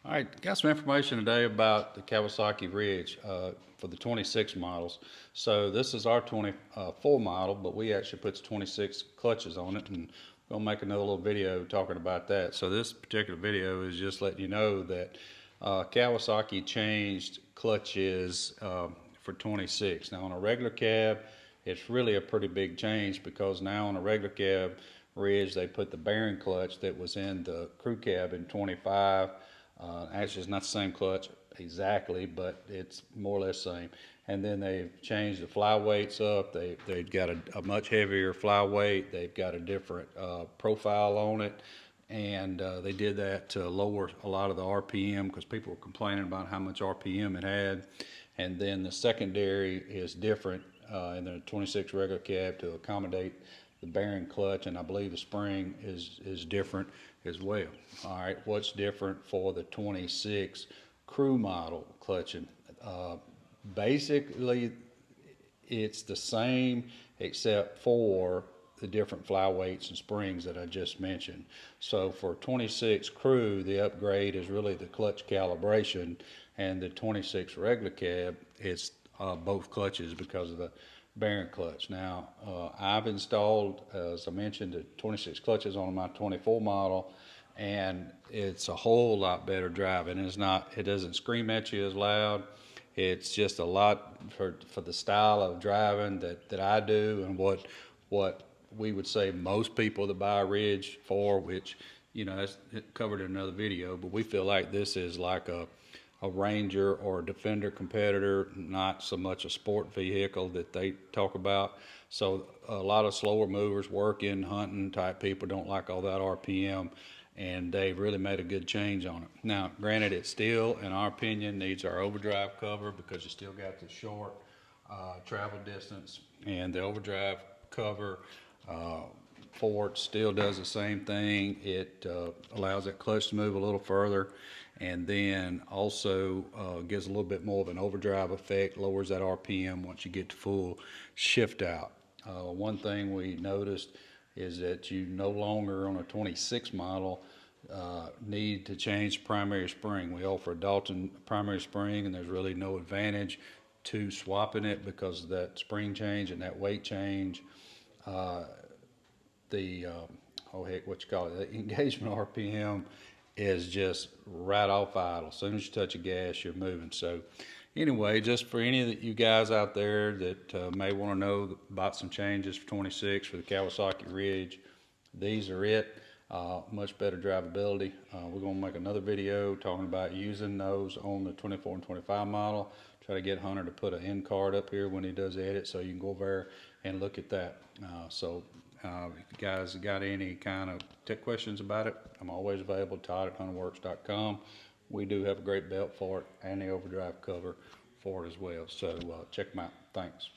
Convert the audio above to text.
All right, got some information today about the Kawasaki Ridge for the 26 models. So this is our 24 model, but we actually put 26 clutches on it, and we'll make another little video talking about that. So this particular video is just letting you know that Kawasaki changed clutches for 26. Now on a regular cab, it's really a pretty big change because now on a regular cab Ridge, they put the bearing clutch that was in the crew cab in 25. Actually, it's not the same clutch exactly, but it's more or less the same. And then they've changed the flyweights up. They've got a much heavier flyweight. They've got a different profile on it. And they did that to lower a lot of the RPM because people were complaining about how much RPM it had. And then the secondary is different in the 26 regular cab to accommodate the bearing clutch, and I believe the spring is different as well. All right, what's different for the 26 crew model clutching? Basically, it's the same except for the different flyweights and springs that I just mentioned. So for 26 crew, the upgrade is really the clutch calibration, and the 26 regular cab, it's both clutches because of the bearing clutch. Now, I've installed, as I mentioned, the 26 clutches on my 24 model, and it's a whole lot better driving. It doesn't scream at you as loud. It's just a lot for the style of driving that I do, and what we would say most people that buy a Ridge for, which, you know, that's covered in another video, but we feel like this is like a Ranger or a Defender competitor, not so much a sport vehicle that they talk about. So a lot of slower movers, working, hunting type people don't like all that RPM, and they really made a good change on it. Now, granted, it still, in our opinion, needs our overdrive cover because you still got the short travel distance, and the overdrive cover for it still does the same thing. It allows that clutch to move a little further, and then also gives a little bit more of an overdrive effect, lowers that RPM once you get to full shift out. One thing we noticed is that you no longer on a 26 model need to change primary spring. We offer a Dalton primary spring, and there's really no advantage to swapping it because of that spring change and that weight change. The engagement RPM is just right off idle. As soon as you touch a gas, you're moving. So anyway, just for any of you guys out there that may want to know about some changes for 26 for the Kawasaki Ridge, these are it. Much better drivability. We're going to make another video talking about using those on the 24 and 25 model. Try to get Hunter to put an end card up here when he does edit, so you can go over there and look at that. If you guys got any kind of tech questions about it, I'm always available. Todd at Hunterworks.com. We do have a great belt for it and the overdrive cover for it as well. So check them out. Thanks.